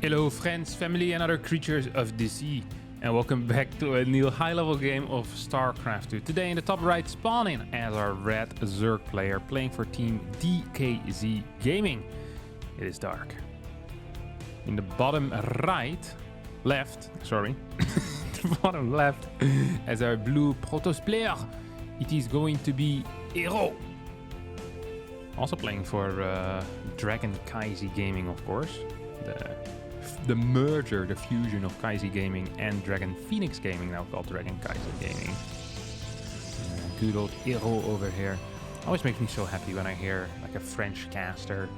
Hello friends, family and other creatures of the sea, and welcome back to a new high-level game of StarCraft 2. Today in the top right, spawning as our red Zerg player playing for team DKZ Gaming. It is dark. In the bottom left, the bottom left, as our blue Protoss player, it is going to be herO. Also playing for Dragon KZ Gaming, of course. The merger, the fusion of KZ Gaming and Dragon Phoenix Gaming, now called Dragon KZ Gaming. Good old herO over here. Always makes me so happy when I hear like a French caster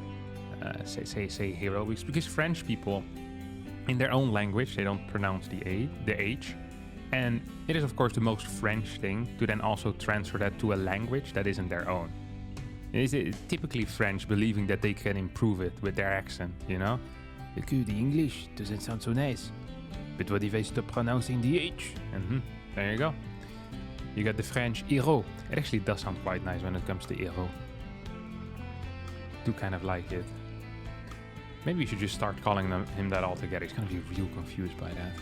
say herO, because French people, in their own language, they don't pronounce the H. And it is of course the most French thing to then also transfer that to a language that isn't their own. It is typically French, believing that they can improve it with their accent, you know? The English doesn't sound so nice. But what if I stop pronouncing the H? And there you go. You got the French herO. It actually does sound quite nice when it comes to herO. Do kind of like it. Maybe we should just start calling him that altogether. He's gonna be real confused by that.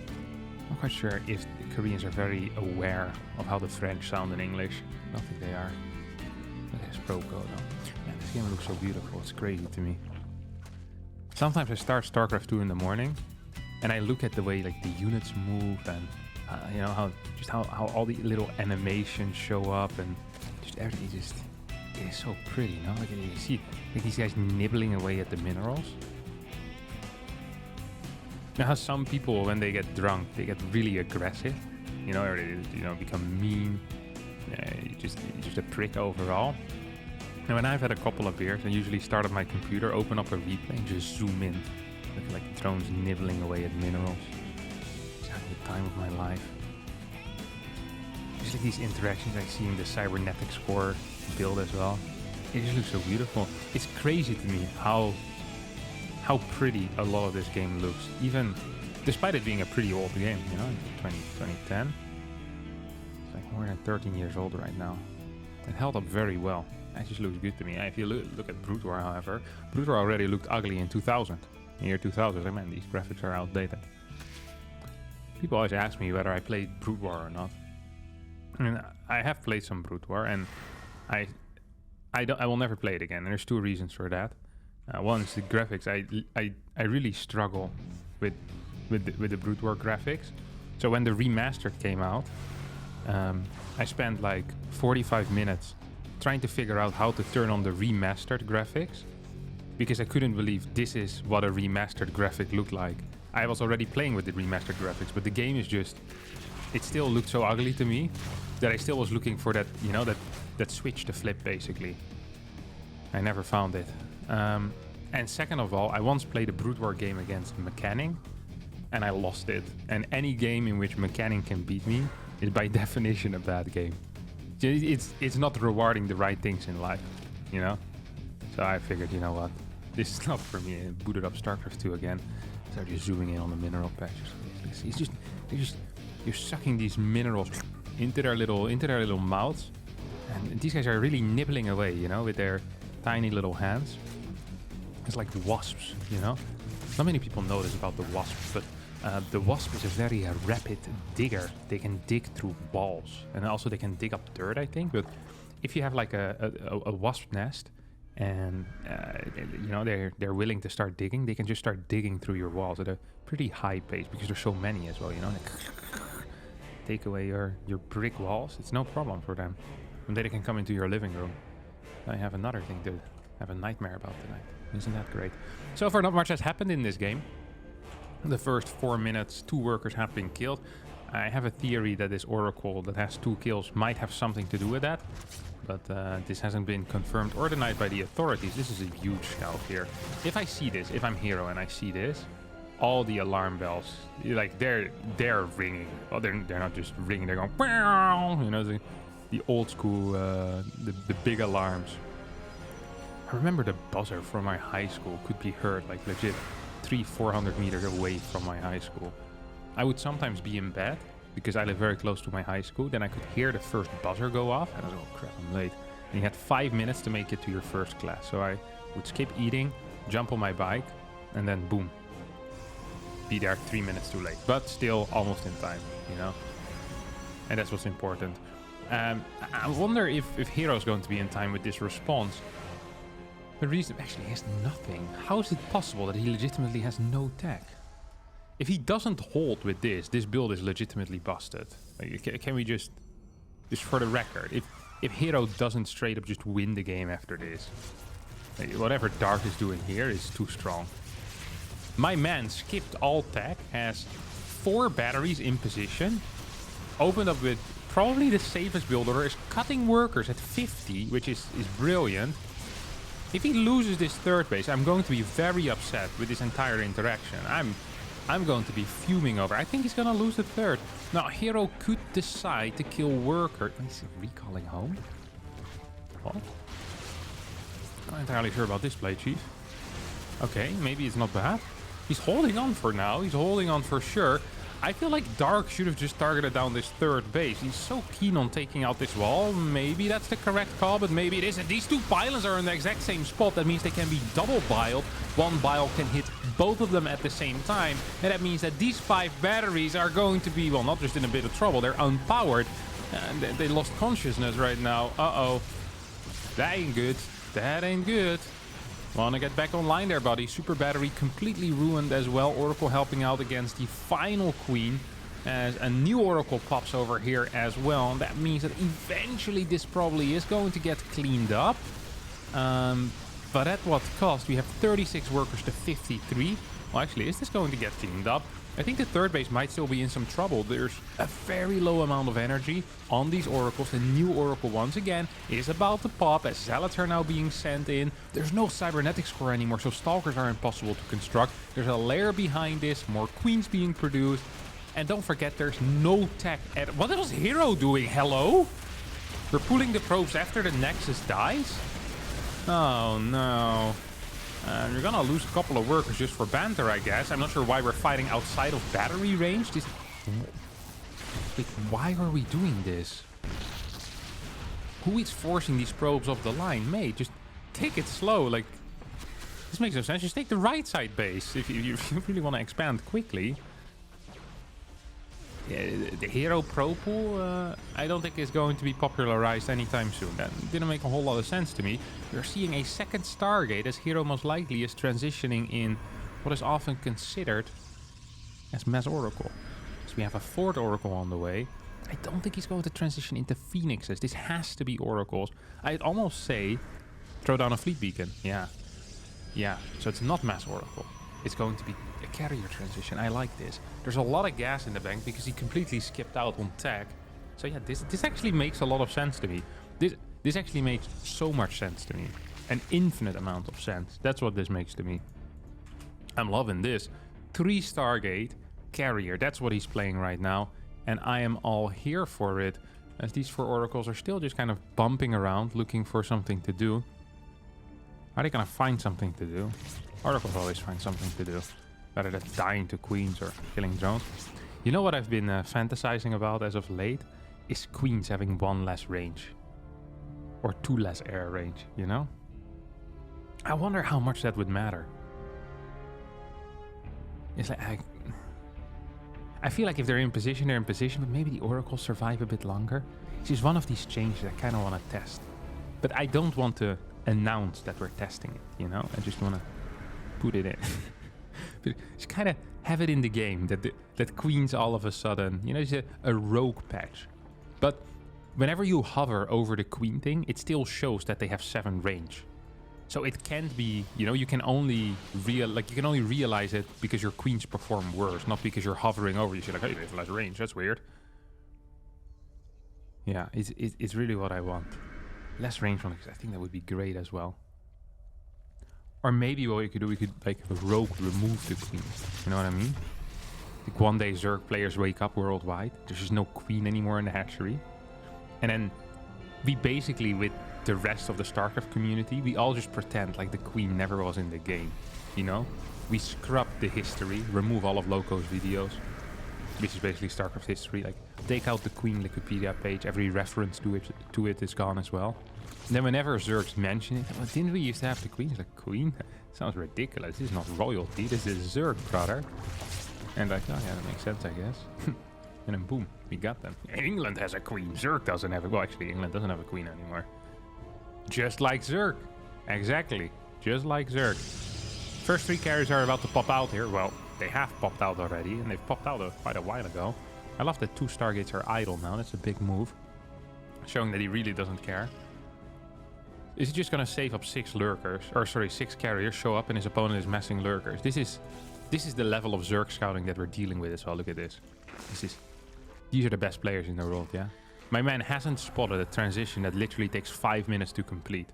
I'm not quite sure if the Koreans are very aware of how the French sound in English. I don't think they are. Look at his pro code though. Man, this game looks so beautiful. It's crazy to me. Sometimes I start StarCraft 2 in the morning, and I look at the way like the units move, and you know how all the little animations show up, and just everything. It is so pretty, you know. Like you see like these guys nibbling away at the minerals. Now, how some people, when they get drunk, they get really aggressive, you know, or they, become mean. Just a prick overall. And when I've had a couple of beers, I usually start at my computer, open up a replay, and just zoom in. Look at like the drones nibbling away at minerals. Just having the time of my life. Just like these interactions I see in the cybernetic score build as well. It just looks so beautiful. It's crazy to me how pretty a lot of this game looks. Even despite it being a pretty old game, you know, 2010. It's like more than 13 years old right now. It held up very well. It just looks good to me. If you look at Brood War, however, Brood War already looked ugly in 2000. In year 2000, I mean, these graphics are outdated. People always ask me whether I played Brood War or not. I mean, I have played some Brood War, and I will never play it again. And there's two reasons for that. One is the graphics. I really struggle with the Brood War graphics. So when the remastered came out, I spent like 45 minutes trying to figure out how to turn on the remastered graphics, because I couldn't believe this is what a remastered graphic looked like. I was already playing with the remastered graphics, but the game is just, it still looked so ugly to me that I still was looking for that, you know, that switch to flip basically. I never found it. And second of all, I once played a Brood War game against Mechanic, and I lost it. And any game in which Mechanic can beat me is by definition a bad game. It's not rewarding the right things in life, you know? So I figured, you know what, this is not for me. I booted up StarCraft 2 again. Start just zooming in on the mineral patches. You're sucking these minerals into their little mouths, and these guys are really nibbling away, you know, with their tiny little hands. It's like wasps, you know? Not many people know this about the wasps, but the wasp is a very rapid digger. They can dig through walls, and also they can dig up dirt, I think. But if you have like a wasp nest, and you know they're willing to start digging, they can just start digging through your walls at a pretty high pace, because there's so many as well. You know, they take away your brick walls. It's no problem for them, and then they can come into your living room. I have another thing to have a nightmare about tonight. Isn't that great? So far, not much has happened in this game. The first 4 minutes, 2 workers have been killed. I have a theory that this Oracle that has 2 kills might have something to do with that, but this hasn't been confirmed or denied by the authorities. This is a huge scout here. If I see this, if I'm herO and I see this, all the alarm bells, like they're ringing. Well, they're not just ringing. They're going, wow, you know, the old school, the big alarms. I remember the buzzer from my high school could be heard like legit 300-400 meters away from my high school. I would sometimes be in bed because I live very close to my high school. Then I could hear the first buzzer go off, and I was like, oh crap, I'm late. And you had 5 minutes to make it to your first class. So I would skip eating, jump on my bike, and then boom, be there 3 minutes too late, but still almost in time, you know? And that's what's important. I wonder if herO's going to be in time with this response. The reason, actually, he has nothing. How is it possible that he legitimately has no tech? If he doesn't hold with this build is legitimately busted. Like, can we just for the record, if herO doesn't straight up just win the game after this, like, whatever Dark is doing here is too strong. My man skipped all tech, has 4 batteries in position, opened up with probably the safest build order, is cutting workers at 50, which is brilliant. If he loses this third base, I'm going to be very upset with this entire interaction. I'm going to be fuming over. I think he's going to lose the third. Now, herO could decide to kill worker. Is he recalling home? What? Not entirely sure about this play, Chief. Okay, maybe it's not bad. He's holding on for now. He's holding on for sure. I feel like Dark should have just targeted down this third base. He's so keen on taking out this wall. Maybe that's the correct call, but maybe it isn't. These 2 pylons are in the exact same spot. That means they can be double biled. One bile can hit both of them at the same time. And that means that these 5 batteries are going to be, well, not just in a bit of trouble. They're unpowered. And they lost consciousness right now. Uh-oh. That ain't good. That ain't good. Wanna get back online there, buddy. Super battery completely ruined as well. Oracle helping out against the final queen as a new Oracle pops over here as well. And that means that eventually this probably is going to get cleaned up. But at what cost? We have 36 workers to 53. Well, actually, is this going to get cleaned up? I think the third base might still be in some trouble. There's a very low amount of energy on these oracles. The new oracle, once again, is about to pop as zealots are now being sent in. There's no cybernetics core anymore, so stalkers are impossible to construct. There's a layer behind this, more queens being produced. And don't forget, there's no tech at... What was herO doing? Hello? We're pulling the probes after the Nexus dies? Oh, no. You're gonna lose a couple of workers just for banter, I guess. I'm not sure why we're fighting outside of battery range. Wait, why are we doing this? Who is forcing these probes off the line? Mate, just take it slow. Like, this makes no sense. Just take the right side base if you really want to expand quickly. Yeah, the herO pro pool, I don't think is going to be popularized anytime soon. That didn't make a whole lot of sense to me. We're seeing a second Stargate as herO most likely is transitioning in what is often considered as Mass Oracle. So we have a 4th Oracle on the way. I don't think he's going to transition into Phoenixes. This has to be Oracles. I'd almost say throw down a Fleet Beacon. Yeah. Yeah, so it's not Mass Oracle. It's going to be a carrier transition. I like this. There's a lot of gas in the bank because he completely skipped out on tech. So yeah, this actually makes a lot of sense to me. This actually makes so much sense to me. An infinite amount of sense. That's what this makes to me. I'm loving this. 3 Stargate, carrier. That's what he's playing right now. And I am all here for it. As these 4 oracles are still just kind of bumping around, looking for something to do. Are they gonna find something to do? Oracles always find something to do, rather than dying to queens or killing drones. You know what I've been fantasizing about as of late? Is queens having 1 less range. Or 2 less air range, you know? I wonder how much that would matter. It's like, I feel like if they're in position, they're in position, but maybe the oracles survive a bit longer. It's just one of these changes I kind of want to test. But I don't want to announce that we're testing it, you know? I just want to put it in. But just kind of have it in the game that queens all of a sudden, you know, it's a rogue patch. But whenever you hover over the queen thing, it still shows that they have 7 range. So it can't be, you know, you can only realize it because your queens perform worse, not because you're hovering over. You say like, hey, they have less range. That's weird. Yeah, it's really what I want. Less range on it. I think that would be great as well. Or maybe what we could do, we could like rogue remove the queens. You know what I mean? Like one day Zerg players wake up worldwide. There's just no queen anymore in the hatchery. And then we basically, with the rest of the StarCraft community, we all just pretend like the queen never was in the game. You know? We scrub the history, remove all of Loco's videos, which is basically StarCraft history. Like, take out the queen Wikipedia page. Every reference to it is gone as well. And then whenever Zergs mention it, well, didn't we used to have the queen? It's like, queen? Sounds ridiculous. This is not royalty. This is Zerg, brother. And like, oh yeah, that makes sense, I guess. And then boom, we got them. England has a queen. Zerg doesn't have a... Well, actually, England doesn't have a queen anymore. Just like Zerg. Exactly. Just like Zerg. First 3 carriers are about to pop out here. Well, they have popped out already, and they've popped out quite a while ago. I love that 2 Stargates are idle now. That's a big move. Showing that he really doesn't care. Is he just going to save up 6 lurkers? Or sorry, 6 carriers, show up, and his opponent is messing lurkers. This is the level of Zerg scouting that we're dealing with as well. Look at this. These are the best players in the world, yeah? My man hasn't spotted a transition that literally takes 5 minutes to complete.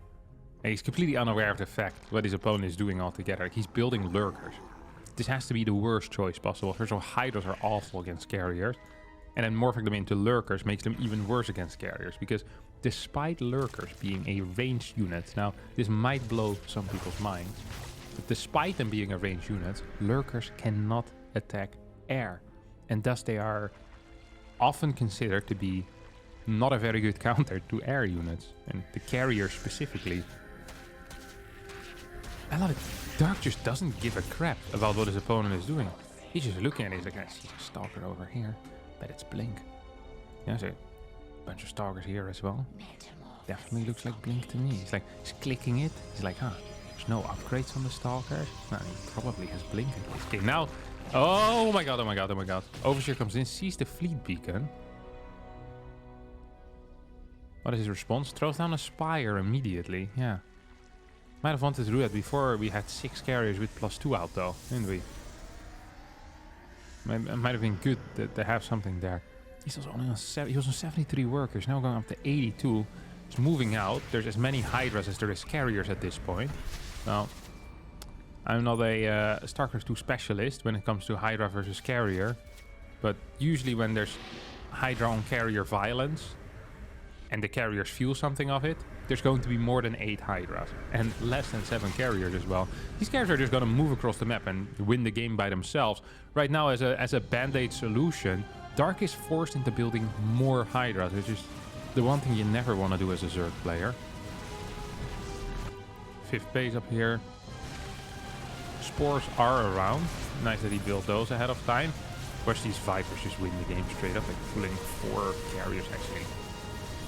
And he's completely unaware of the fact what his opponent is doing altogether. He's building lurkers. This has to be the worst choice possible. First of all, Hydras are awful against carriers. And then morphing them into lurkers makes them even worse against carriers. Because despite lurkers being a ranged unit... Now, this might blow some people's minds. But despite them being a ranged unit, lurkers cannot attack air. And thus they are often considered to be not a very good counter to air units. And the carrier specifically. I love it. Dark just doesn't give a crap about what his opponent is doing. He's just looking at it. He's like, I see a stalker over here. Bet it's Blink. Yeah, there's a bunch of stalkers here as well. Definitely looks like Blink to me. He's like, he's clicking it. He's like, huh, there's no upgrades on the stalkers. No, he probably has Blink in this game. Now, oh my god, oh my god, oh my god. Overseer comes in, sees the fleet beacon. What is his response? Throws down a spire immediately. Yeah. Might have wanted to do that before we had 6 carriers with +2 out though, didn't we? It might have been good to have something there. He was on 73 workers, now going up to 82. He's moving out. There's as many Hydras as there is carriers at this point. Now, I'm not a StarCraft 2 specialist when it comes to Hydra versus carrier. But usually when there's Hydra on carrier violence and the carriers feel something of it, there's going to be more than 8 Hydras and less than 7 carriers as well. These carriers are just going to move across the map and win the game by themselves. Right now, as a band-aid solution, Dark is forced into building more Hydras, which is the one thing you never want to do as a Zerg player. 5th base up here. Spores are around. Nice that he built those ahead of time. Watch these Vipers just win the game straight up, like fooling 4 carriers actually.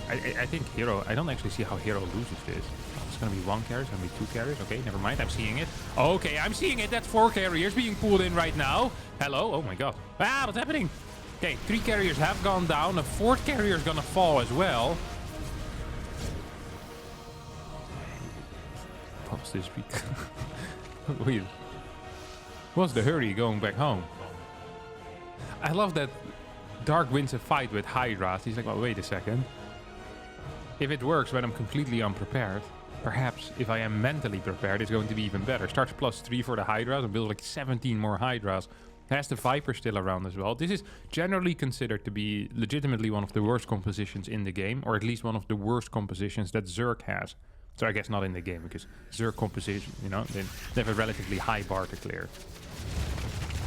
I think herO, I don't actually see how herO loses this. Oh, it's going to be 1 carrier, it's going to be 2 carriers. Okay, never mind, I'm seeing it. Okay, I'm seeing it. That's 4 carriers being pulled in right now. Hello, oh my god. Ah, what's happening? Okay, 3 carriers have gone down. A 4th carrier is going to fall as well. Pause this week. Wait. What's the hurry going back home? I love that Dark wins a fight with Hydras. He's like, well, wait a second. If it works when I'm completely unprepared, perhaps if I am mentally prepared, it's going to be even better. Starts +3 for the Hydras and builds like 17 more Hydras. Has the Viper still around as well. This is generally considered to be legitimately one of the worst compositions in the game, or at least one of the worst compositions that Zerg has. So I guess not in the game, because Zerg composition, you know, they have a relatively high bar to clear.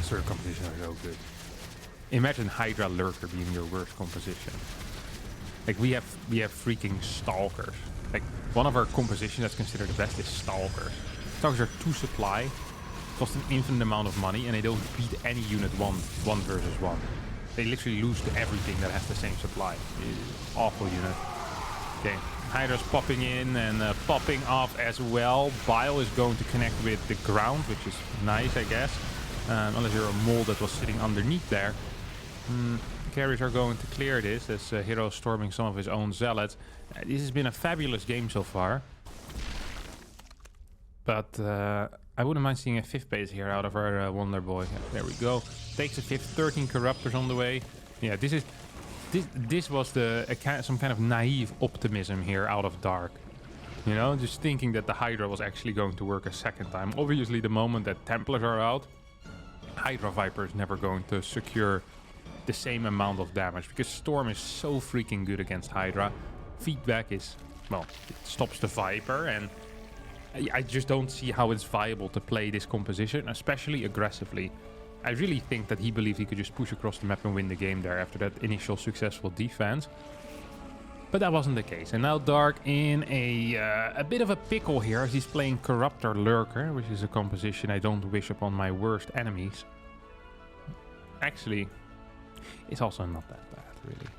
Zerg compositions are so good. Imagine Hydra Lurker being your worst composition. Like, we have freaking Stalkers. Like, one of our compositions that's considered the best is Stalkers. Stalkers are 2 supply, cost an infinite amount of money, and they don't beat any unit one versus 1. They literally lose to everything that has the same supply. Awful unit. Okay, Hydra's popping in and popping off as well. Bile is going to connect with the ground, which is nice, I guess. Unless you're a mole that was sitting underneath there. Carriers are going to clear this as herO storming some of his own zealots. This has been a fabulous game so far. But I wouldn't mind seeing a 5th base here out of our Wonder Boy. Yeah, there we go. Takes a 5th, 13 Corruptors on the way. Yeah, this was some kind of naive optimism here out of Dark. You know, just thinking that the Hydra was actually going to work a 2nd time. Obviously, the moment that Templars are out, Hydra Viper is never going to secure the same amount of damage, because Storm is so freaking good against Hydra. Feedback is, well, it stops the Viper, and I just don't see how it's viable to play this composition, especially aggressively. I really think that he believed he could just push across the map and win the game there after that initial successful defense. But that wasn't the case. And now Dark in a bit of a pickle here as he's playing Corruptor Lurker, which is a composition I don't wish upon my worst enemies. actually is also not that bad, really.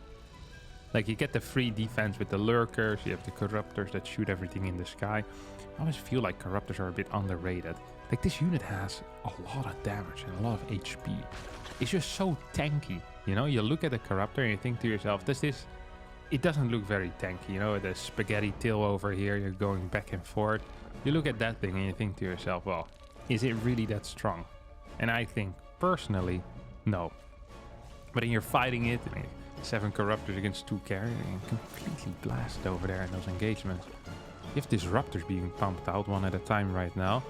Like, you get the free defense with the lurkers, you have the corruptors that shoot everything in the sky. I always feel like corruptors are a bit underrated. Like, this unit has a lot of damage and a lot of HP. It's just so tanky, you know? You look at the corruptor and you think to yourself, it doesn't look very tanky, you know? The spaghetti tail over here, you're going back and forth. You look at that thing and you think to yourself, well, is it really that strong? And I think, personally, no. But then you're fighting it, 7 corruptors against 2 carriers, and completely blasted over there in those engagements. You have disruptors being pumped out one at a time right now.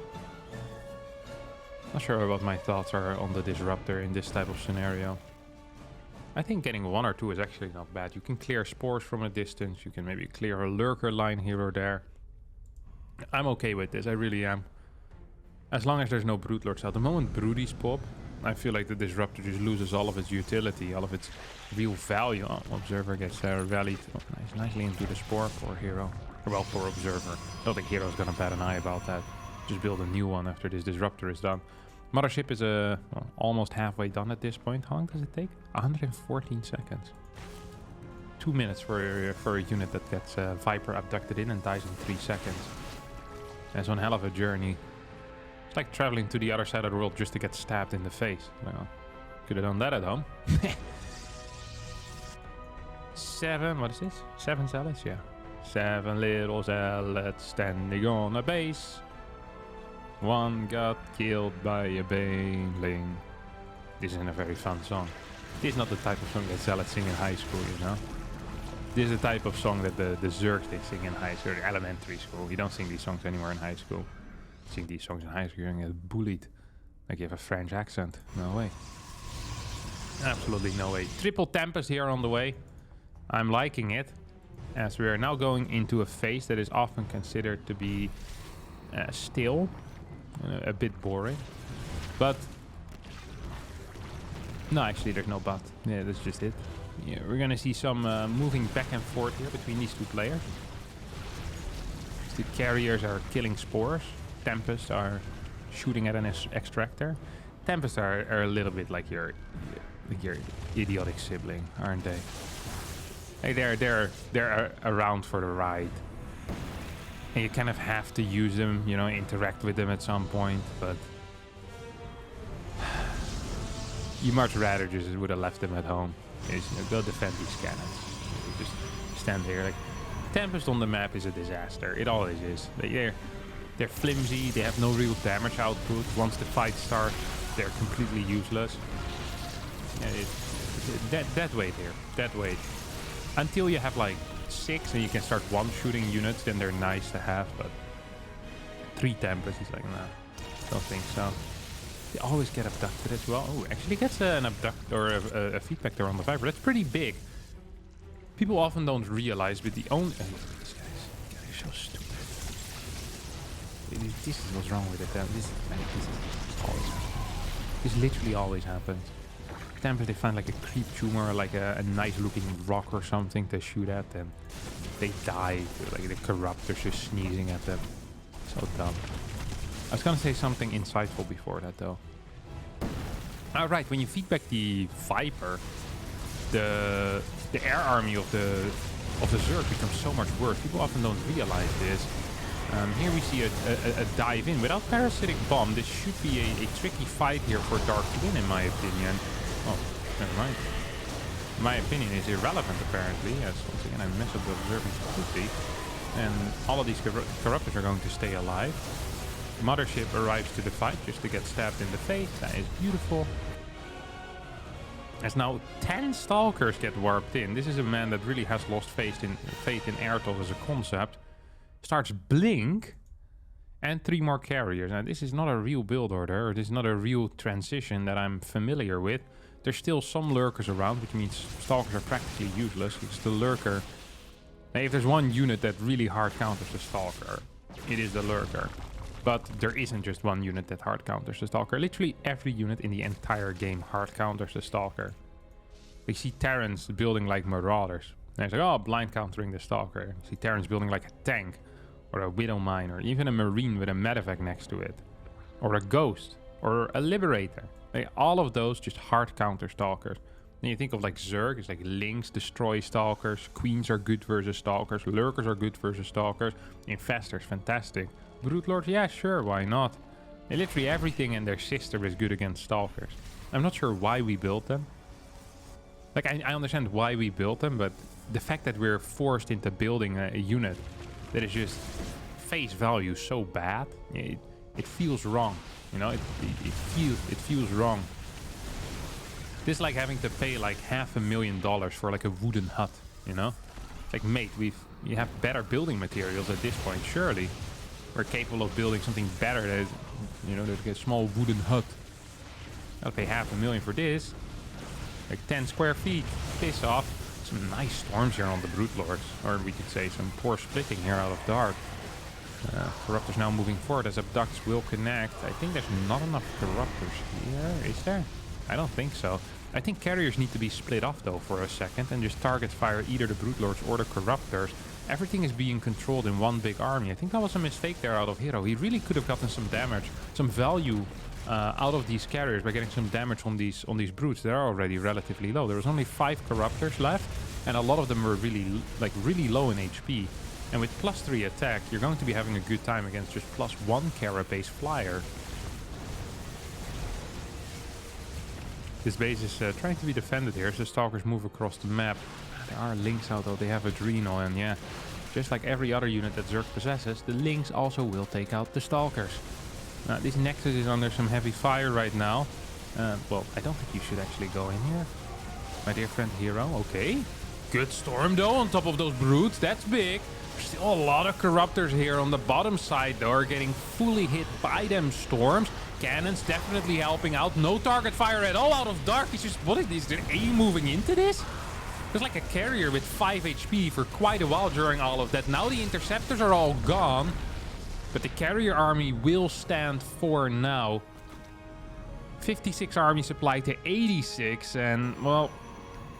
Not sure what my thoughts are on the disruptor in this type of scenario. I think getting 1 or 2 is actually not bad. You can clear spores from a distance. You can maybe clear a lurker line here or there. I'm okay with this, I really am. As long as there's no Brood Lords out. The moment Broodies pop, I feel like the Disruptor just loses all of its utility, all of its real value. Oh, Observer gets rallied nicely into the Spore. Poor herO. Well, poor Observer. I don't think herO's gonna bat an eye about that. Just build a new one after this Disruptor is done. Mothership is almost halfway done at this point. How long does it take? 114 seconds. 2 minutes for a unit that gets Viper abducted in and dies in 3 seconds. That's one hell of a journey. It's like traveling to the other side of the world just to get stabbed in the face. Well, could have done that at home. 7, what is this? 7 zealots? Yeah. 7 little zealots standing on a base. 1 got killed by a baneling. This isn't a very fun song. This is not the type of song that zealots sing in high school, you know? This is the type of song that the Zergs they sing in high school, elementary school. You don't sing these songs anymore in high school. You sing these songs in high school, you're gonna get bullied. Like you have a French accent. No way. Absolutely no way. Triple Tempest here on the way. I'm liking it, as we are now going into a phase that is often considered to be still, a bit boring. But no, actually there's no but. Yeah, that's just it. Yeah, we're gonna see some moving back and forth here between these 2 players. The carriers are killing spores. Tempests are shooting at an extractor. Tempests are a little bit like your idiotic sibling, aren't they? Hey, they're around for the ride, and you kind of have to use them, you know, interact with them at some point. But you much rather just would have left them at home. Is, you know, go defend these cannons. You just stand here. Like, Tempest on the map is a disaster. It always is. They're flimsy. They have no real damage output. Once the fight starts, they're completely useless. Yeah, dead weight here. Dead weight. Until you have like 6 and you can start one-shooting units, then they're nice to have. But 3 Tempests is like, nah, don't think so. They always get abducted as well. Oh, actually gets an abduct or a feedback there on the Viper. That's pretty big. People often don't realize, but the only... Oh, these guys are so stupid. This is what's wrong with it. This always happens. This literally always happens. Tempest, they find like a creep tumor, like a nice looking rock or something to shoot at, and they die. Like the corruptors just sneezing at them. So dumb. I was gonna say something insightful before that though. Alright, when you feedback the Viper, the air army of the Zerg becomes so much worse. People often don't realize this. Here we see a dive in. Without Parasitic Bomb, this should be a tricky fight here for Dark Twin, in my opinion. Oh, never mind. My opinion is irrelevant, apparently. Yes, once again, I mess up the observing completely. And all of these corruptors are going to stay alive. Mothership arrives to the fight just to get stabbed in the face. That is beautiful. As now 10 Stalkers get warped in. This is a man that really has lost faith in Airtos as a concept. Starts Blink and 3 more carriers. Now this is not a real build order, or this is not a real transition that I'm familiar with. There's still some lurkers around, which means Stalkers are practically useless. It's the lurker. Now, if there's one unit that really hard counters the Stalker, it is the lurker. But there isn't just one unit that hard counters the Stalker. Literally every unit in the entire game hard counters the Stalker. We see Terrans building like Marauders. And it's like, oh, blind countering the Stalker. You see Terrans building like a tank, or a Widow Mine, or even a Marine with a medevac next to it. Or a Ghost. or a Liberator. Like, all of those just hard counter Stalkers. Then you think of like Zerg, it's like Lynx destroy Stalkers, Queens are good versus Stalkers, Lurkers are good versus Stalkers, Infestors, fantastic. Broodlords, yeah, sure, why not? And literally everything and their sister is good against Stalkers. I'm not sure why we built them. Like, I understand why we built them, but the fact that we're forced into building a unit that is just face value so bad, it feels wrong. You know, it feels wrong. This is like having to pay like $500,000 for like a wooden hut, you know? Like, mate, we have better building materials at this point, surely. We're capable of building something better that, you know, like a small wooden hut. I'll pay $500,000 for this. Like 10 square feet. Piss off. Some nice storms here on the Broodlords. Or we could say some poor splitting here out of Dark. Corruptors now moving forward as Abducts will connect. I think there's not enough Corruptors here. Is there? I don't think so. I think Carriers need to be split off though for a second and just target fire either the Broodlords or the Corruptors. Everything is being controlled in one big army. I think that was a mistake there out of herO. He really could have gotten some damage, some value out of these Carriers by getting some damage on these brutes. They're already relatively low. There was only 5 Corruptors left, and a lot of them were really low in HP. And with +3 attack, you're going to be having a good time against just +1 Carapace Flyer. This base is trying to be defended here as the Stalkers move across the map. There are Lynx out though, they have Adrenal, and yeah, just like every other unit that Zerg possesses, the Lynx also will take out the Stalkers. This Nexus is under some heavy fire right now. Well, I don't think you should actually go in here. My dear friend herO, okay. Good storm though on top of those brutes, that's big. There's still a lot of Corruptors here on the bottom side though, are getting fully hit by them storms. Cannons definitely helping out. No target fire at all out of Dark. He's just, what is this? They're moving into this? There's like a carrier with 5 HP for quite a while during all of that. Now the interceptors are all gone. But the carrier army will stand for now. 56 army supply to 86. And, well,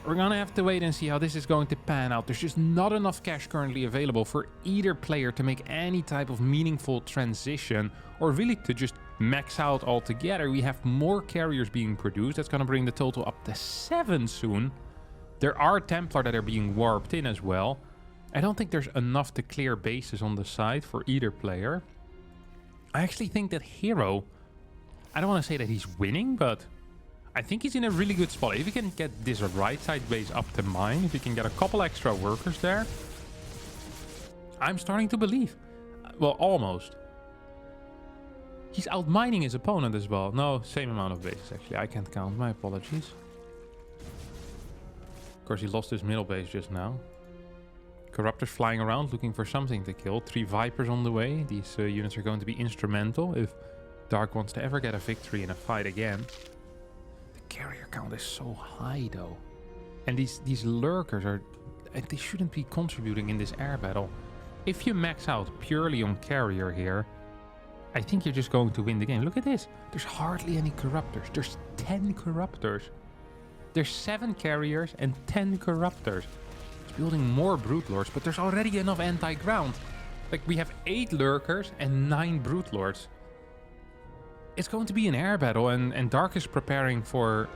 we're gonna have to wait and see how this is going to pan out. There's just not enough cash currently available for either player to make any type of meaningful transition. Or really to just max out altogether. We have more carriers being produced. That's gonna bring the total up to 7 soon. There are Templar that are being warped in as well. I don't think there's enough to clear bases on the side for either player. I actually think that herO, I don't want to say that he's winning, but I think he's in a really good spot. If he can get this right side base up to mine, if he can get a couple extra workers there, I'm starting to believe. Well, almost. He's outmining his opponent as well. No, same amount of bases actually. I can't count, my apologies. Of course, he lost his middle base just now. Corruptors flying around looking for something to kill. 3 Vipers on the way. These units are going to be instrumental if Dark wants to ever get a victory in a fight again. The carrier count is so high though. And these lurkers are... they shouldn't be contributing in this air battle. If you max out purely on carrier here, I think you're just going to win the game. Look at this. There's hardly any Corruptors. There's 10 Corruptors. There's 7 carriers and 10 Corruptors. It's building more Broodlords, but there's already enough anti-ground. Like, we have 8 Lurkers and 9 Broodlords. It's going to be an air battle, and Dark is preparing for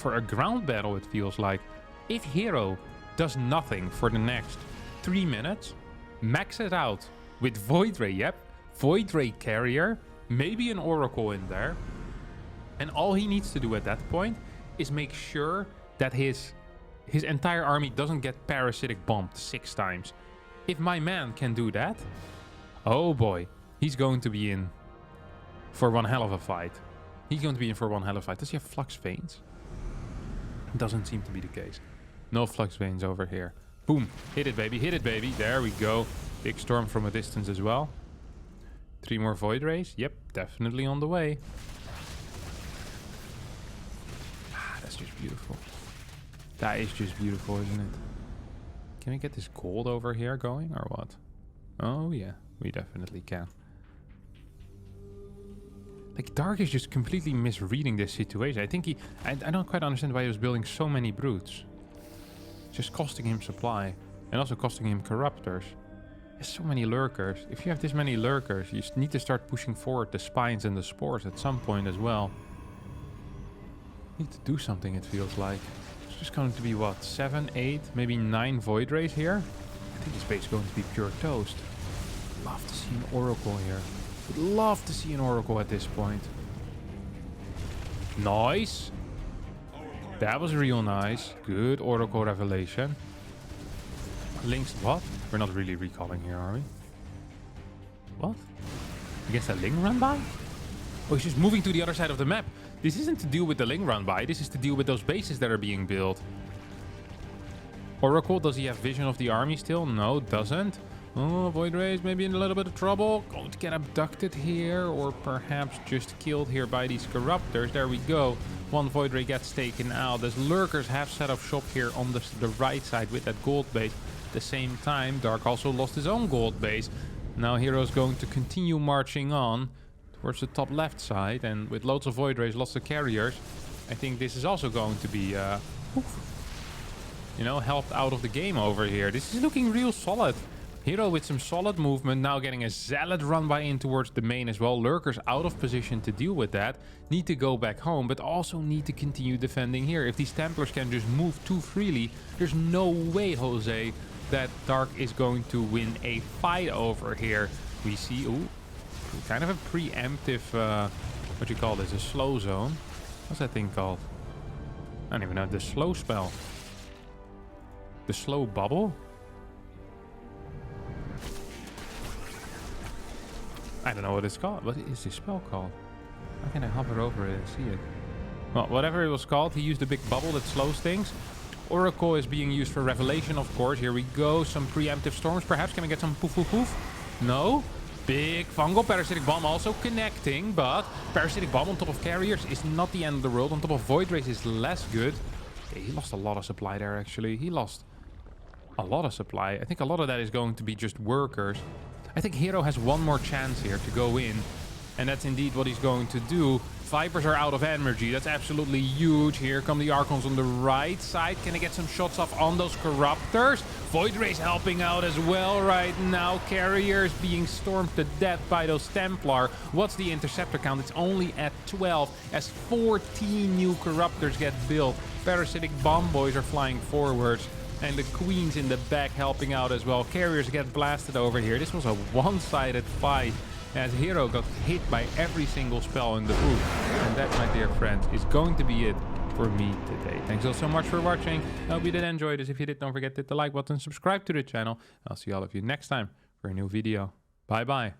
a ground battle, it feels like. If herO does nothing for the next 3 minutes, max it out with Void Ray, yep. Void Ray carrier, maybe an Oracle in there. And all he needs to do at that point is make sure that his entire army doesn't get parasitic bombed 6 times. If my man can do that, oh boy, he's going to be in for one hell of a fight. He's going to be in for one hell of a fight. Does he have Flux Veins? Doesn't seem to be the case. No Flux Veins over here. Boom. Hit it, baby. Hit it, baby. There we go. Big storm from a distance as well. 3 more Void Rays. Yep, definitely on the way. That's just beautiful. That is just beautiful, isn't it? Can we get this gold over here going or what? Oh yeah, we definitely can. Like, Dark is just completely misreading this situation. I think I don't quite understand why he was building so many brutes. It's just costing him supply and also costing him Corruptors. There's so many lurkers. If you have this many lurkers, you need to start pushing forward the spines and the spores at some point as well. Need to do something, it feels like. It's just going to be, what, 7, 8, maybe 9 Void Rays here? I think this base is going to be pure toast. Love to see an Oracle here. Would love to see an Oracle at this point. Nice. That was real nice. Good Oracle revelation. Links, what? We're not really recalling here, are we? What? I guess a Ling run by? Oh, he's just moving to the other side of the map. This isn't to deal with the Ling run by. This is to deal with those bases that are being built. Oracle, does he have vision of the army still? No, doesn't. Oh, Void Rays maybe in a little bit of trouble. Going to get abducted here, or perhaps just killed here by these Corruptors. There we go. One Void Ray gets taken out. As Lurkers have set up shop here on the right side with that gold base. At the same time, Dark also lost his own gold base. Now hero's going to continue marching on towards the top left side, and with loads of Void Rays, lots of carriers, I think this is also going to be, you know, helped out of the game over here. This is looking real solid. Hero with some solid movement, now getting a Zealot run by in towards the main as well. Lurkers out of position to deal with that. Need to go back home, but also need to continue defending here. If these Templars can just move too freely, there's no way, Jose, that Dark is going to win a fight over here. We see, ooh, kind of a preemptive, what you call this, a slow zone. What's that thing called? I don't even know, the slow spell. The slow bubble? I don't know what it's called. What is this spell called? How can I hover over it and see it? Well, whatever it was called, he used a big bubble that slows things. Oracle is being used for Revelation, of course. Here we go. Some preemptive storms. Perhaps can I get some poof poof poof? No. Big fungal parasitic bomb also connecting, but parasitic bomb on top of carriers is not the end of the world. On top of Void Rays is less good. Okay, he lost a lot of supply there, actually. He lost a lot of supply. I think a lot of that is going to be just workers. I think Hero has one more chance here to go in, and that's indeed what he's going to do. Vipers are out of energy. That's absolutely huge. Here come the Archons on the right side. Can I get some shots off on those Corruptors? Void Rays helping out as well right now. Carriers being stormed to death by those Templar. What's the Interceptor count? It's only at 12 as 14 new Corruptors get built. Parasitic Bomb Boys are flying forwards. And the Queens in the back helping out as well. Carriers get blasted over here. This was a one-sided fight as Hero got hit by every single spell in the booth. And that, my dear friends, is going to be it for me today. Thanks all so much for watching. I hope you did enjoy this. If you did, don't forget to hit the like button, subscribe to the channel. I'll see all of you next time for a new video. Bye-bye.